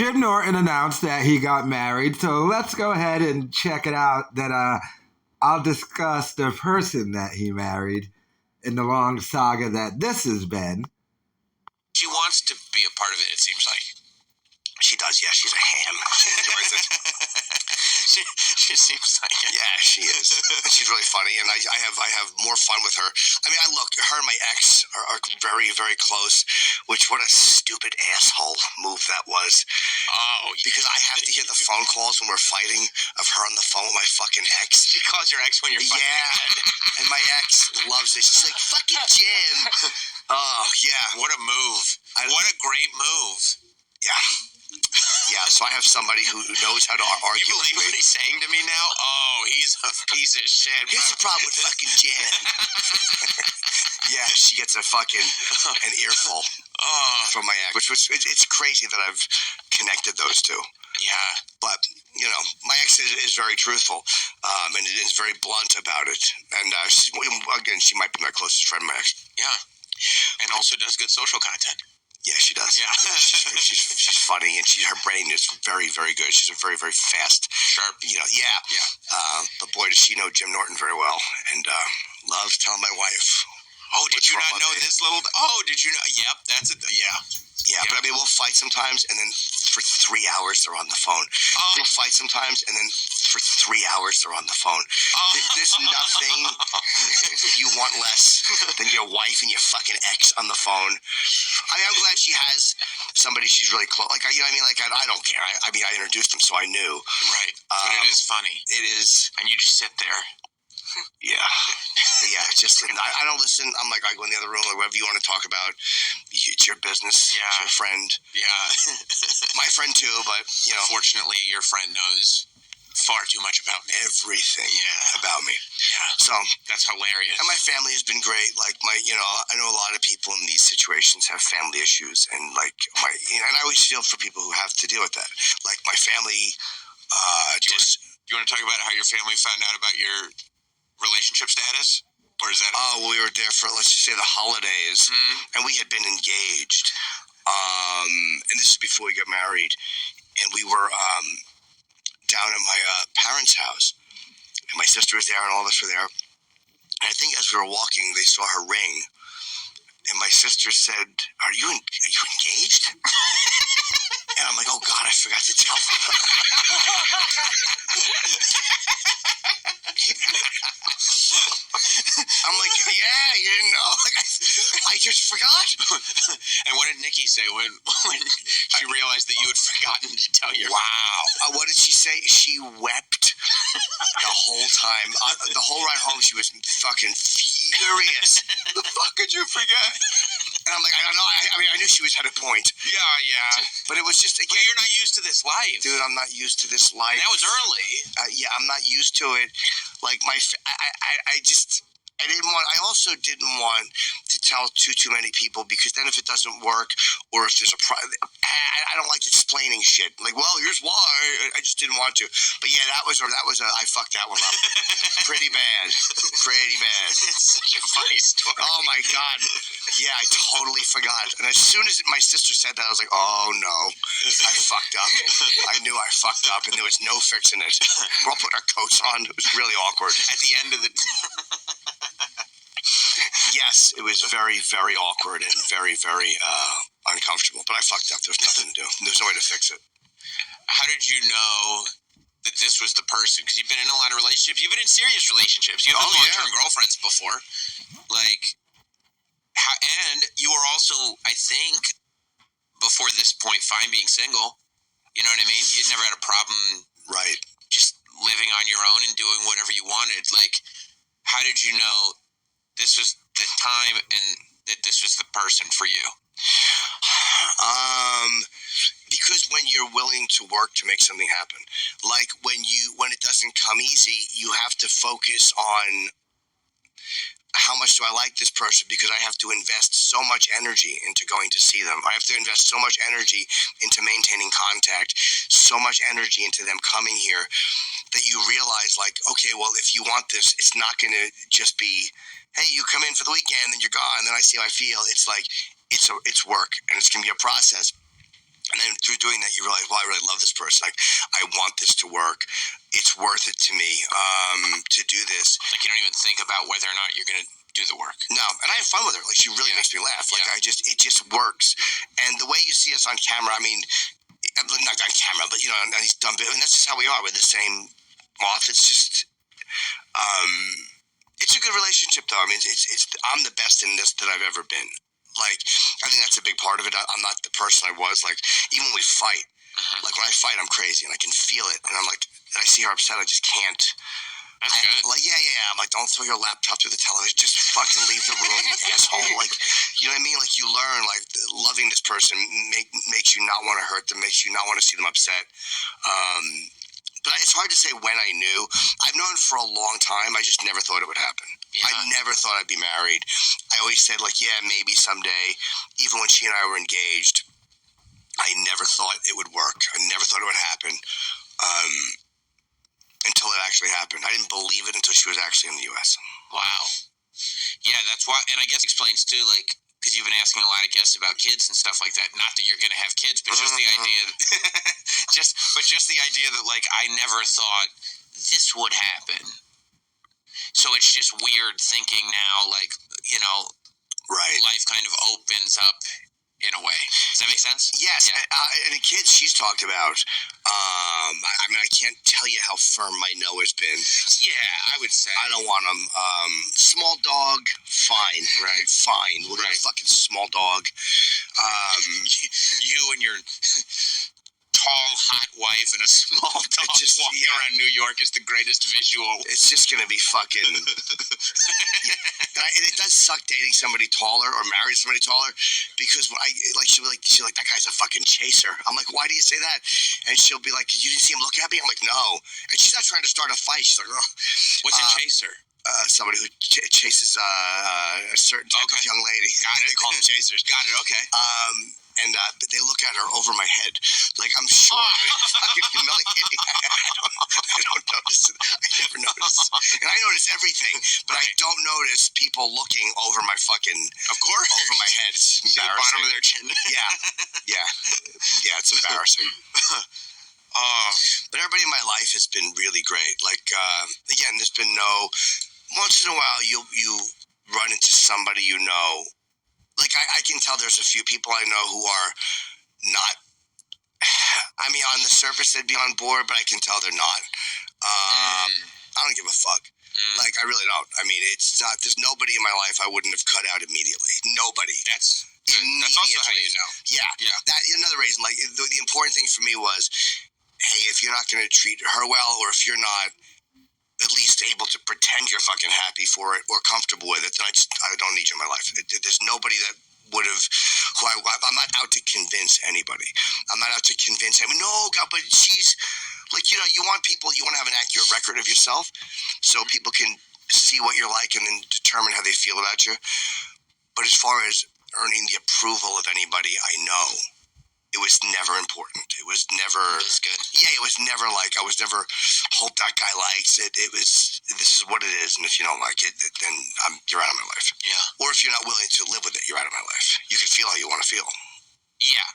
Jim Norton announced that he got married, so let's go ahead and check it out. That I'll discuss the person that he married in the long saga that this has been. She wants to be a part of it seems like. She does, yeah. She's a ham. She enjoys it. she seems like it. Yeah, she is. And she's really funny, and I have more fun with her. I mean, her and my ex are very, very close, which what a stupid asshole move that was. Oh, yeah. Because I have to hear the phone calls when we're fighting of her on the phone with my fucking ex. She calls your ex when you're fighting. Yeah, and my ex loves it. She's like, fucking Jim. Oh, yeah. What a move. What a great move. Yeah. Yeah, so I have somebody who knows how to argue. You believe what he's saying to me now? Oh, he's a piece of shit. Here's the problem with fucking Jen. Yeah, she gets an earful from my ex, it's crazy that I've connected those two. Yeah. But, my ex is very truthful, and is very blunt about it. And, she might be my closest friend, my ex. Yeah. And also does good social content. Yeah, she does. Yeah. She's funny, and her brain is very, very good. She's a very, very fast, sharp. Yeah. But boy, does she know Jim Norton very well, and loves telling my wife. Oh, did you not know this little? Oh, did you know? Yep, that's it. Yeah. Yeah, but I mean, we'll fight sometimes, and then for 3 hours they're on the phone. We'll fight sometimes, and then for 3 hours they're on the phone. There's nothing you want less than your wife and your fucking ex on the phone. I mean, I'm glad she has somebody she's really close. Like, you know what I mean? Like, I don't care. I mean, I introduced them, so I knew. Right. But it is funny. It is. And you just sit there. Yeah. Yeah, just, I don't listen. I'm like, I go in the other room, like, whatever you want to talk about, it's your business. Yeah. It's your friend. Yeah. My friend, too, but, Fortunately, your friend knows far too much about me. Everything about me. Yeah. So. That's hilarious. And my family has been great. Like, I know a lot of people in these situations have family issues, and, like, and I always feel for people who have to deal with that. Like, my family, do you want to talk about how your family found out about your relationship status? Or is that... Oh, we were there for, let's just say, the holidays, and we had been engaged. And this is before we got married. And we were down at my parents' house, and my sister was there, and all of us were there. And I think as we were walking, they saw her ring, and my sister said, Are you engaged? And I'm like, oh God, I forgot to tell them. I'm like, yeah, you didn't know? Like, I just forgot. And what did Nikki say when she realized that you had forgotten to tell your... Wow. What did she say? She wept the whole time. The whole ride home, she was fucking furious. The fuck could you forget? And I'm like, I don't know. I mean, I knew she had a point. Yeah. But it was just, again... But you're not used to this life. Dude, I'm not used to this life. That was early. Yeah, I'm not used to it. Like, I also didn't want to tell too many people, because then if it doesn't work, or if there's a problem, I don't like explaining shit. Like, well, here's why. I just didn't want to. But yeah, I fucked that one up. Pretty bad. It's such a funny story. Oh my God. Yeah, I totally forgot. And as soon as my sister said that, I was like, oh no, I fucked up. I knew I fucked up, and there was no fixing it. We'll put our coats on. It was really awkward. At the end of the... Yes, it was very, very awkward and very, very uncomfortable. But I fucked up. There was nothing to do. There was no way to fix it. How did you know that this was the person? Because you've been in a lot of relationships. You've been in serious relationships. You've been long-term girlfriends before. And you were also, I think, before this point, fine being single. You know what I mean? You'd never had a problem, right? Just living on your own and doing whatever you wanted. Like, how did you know this was the time and that this was the person for you? Because when you're willing to work to make something happen, like when it doesn't come easy, you have to focus on how much do I like this person, because I have to invest so much energy into going to see them. I have to invest so much energy into maintaining contact, so much energy into them coming here, that you realize, like, okay, well, if you want this, it's not going to just be, hey, you come in for the weekend, then you're gone, then I see how I feel. It's like, it's work, and it's going to be a process. And then through doing that, you realize, well, I really love this person. Like, I want this to work. It's worth it to me to do this. Like, you don't even think about whether or not you're going to do the work. No, and I have fun with her. Like, she really makes me laugh. Like, it just works. And the way you see us on camera, I mean, not on camera, but, you know, on these dumb videos, and that's just how we are. We're the same off. It's just, it's a good relationship, though. I mean, I'm the best in this that I've ever been. Like, I think that's a big part of it. I'm not the person I was. Like, even when we fight, like, when I fight, I'm crazy, and I can feel it. And I'm like, I see her upset, I just can't. That's good. Like, yeah. I'm like, don't throw your laptop through the television. Just fucking leave the room, you asshole. Like, you know what I mean? Like, you learn, like, loving this person makes you not want to hurt them, makes you not want to see them upset. But it's hard to say when I knew. I've known for a long time. I just never thought it would happen. Yeah. I never thought I'd be married. I always said, like, yeah, maybe someday. Even when she and I were engaged, I never thought it would work. I never thought it would happen until it actually happened. I didn't believe it until she was actually in the U.S. Wow. Yeah, that's why. And I guess it explains, too, like, because you've been asking a lot of guests about kids and stuff like that. Not that you're going to have kids, but just the idea, just the idea that, like, I never thought this would happen. So it's just weird thinking now, like, you know, right? Life kind of opens up in a way. Does that make sense? Yes. Yeah. And the kids she's talked about, I mean, I can't tell you how firm my no has been. Yeah, I would say. I don't want them. Small dog, fine, right? Fine. We'll get a fucking small dog. You and your tall, hot wife and a small dog walking around New York is the greatest visual. It's just going to be fucking... And it does suck dating somebody taller or marrying somebody taller, because when she'll be like, that guy's a fucking chaser. I'm like, why do you say that? And she'll be like, you didn't see him look at me? I'm like, no. And she's not trying to start a fight. She's like, oh. What's a chaser? Somebody who chases a certain type of young lady. Got it. They call them chasers. Got it, okay. And they look at her over my head. Like, I'm sure it's fucking humiliating. I don't notice it. I never notice. And I notice everything, but I don't notice people looking over my fucking... Of course. Over my head. It's embarrassing. The bottom of their chin. Yeah, it's embarrassing. But everybody in my life has been really great. Like, again, there's been no... Once in a while, you run into somebody you know... Like, I can tell there's a few people I know who are not, I mean, on the surface they'd be on board, but I can tell they're not. I don't give a fuck. Like, I really don't. I mean, it's not, there's nobody in my life I wouldn't have cut out immediately. Nobody. That's also how you know. Yeah. That, another reason, like, the important thing for me was, hey, if you're not going to treat her well, or if you're not at least able to pretend you're fucking happy for it or comfortable with it, then I don't need you in my life. There's nobody that would have, I'm not out to convince anybody. I'm not out to convince anyone. No, God, but she's, like, you know, you want to have an accurate record of yourself so people can see what you're like and then determine how they feel about you. But as far as earning the approval of anybody I know, it was never important. It was never... That's good. Yeah, it was never like, I was never, hope that guy likes it. It was, this is what it is, and if you don't like it, then you're out of my life. Yeah. Or if you're not willing to live with it, you're out of my life. You can feel how you want to feel. Yeah.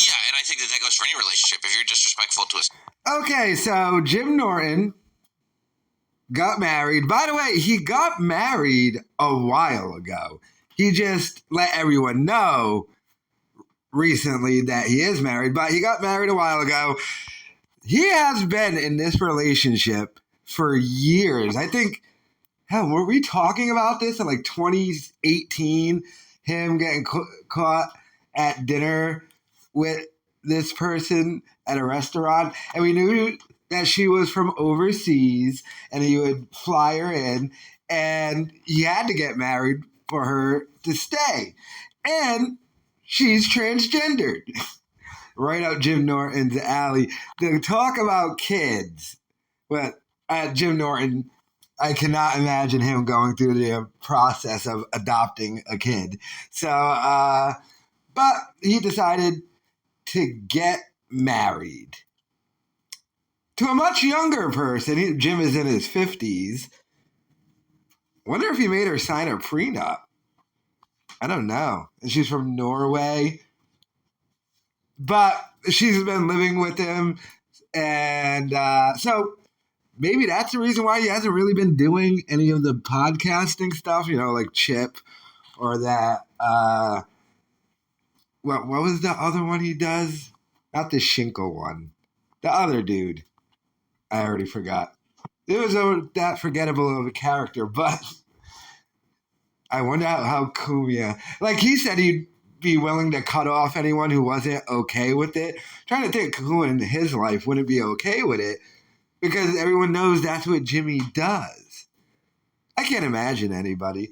Yeah, and I think that goes for any relationship. If you're disrespectful to us... Okay, so Jim Norton got married. By the way, he got married a while ago. He just let everyone know recently that he is married, but he got married a while ago. He has been in this relationship for years. I think, hell, were we talking about this in like 2018? Him getting caught at dinner with this person at a restaurant, and we knew that she was from overseas, and he would fly her in, and he had to get married for her to stay. And she's transgendered. Right up Jim Norton's alley. To talk about kids. But at Jim Norton, I cannot imagine him going through the process of adopting a kid. So, but he decided to get married to a much younger person. Jim is in his 50s. Wonder if he made her sign a prenup. I don't know. And she's from Norway. But she's been living with him, and so maybe that's the reason why he hasn't really been doing any of the podcasting stuff, like Chip or that. What was the other one he does? Not the Shinkle one. The other dude. I already forgot. It was that forgettable of a character, but I wonder how Kumia. Like he said, he'd be willing to cut off anyone who wasn't okay with it. Trying to think who in his life wouldn't be okay with it, because everyone knows that's what Jimmy does. I can't imagine anybody.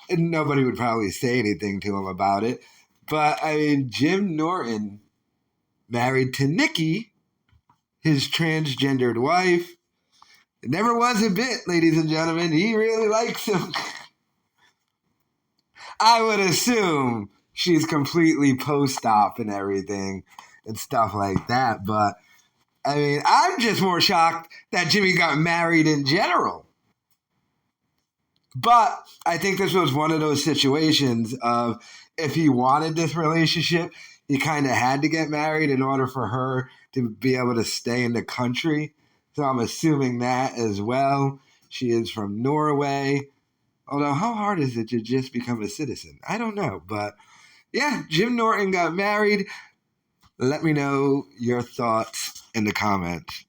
And nobody would probably say anything to him about it. But I mean, Jim Norton, married to Nikki, his transgendered wife. It never was a bit, ladies and gentlemen. He really likes him. I would assume she's completely post-op and everything and stuff like that. But, I mean, I'm just more shocked that Jimmy got married in general. But I think this was one of those situations of if he wanted this relationship, he kind of had to get married in order for her to be able to stay in the country. So I'm assuming that as well. She is from Norway. Although, how hard is it to just become a citizen? I don't know. But yeah, Jim Norton got married. Let me know your thoughts in the comments.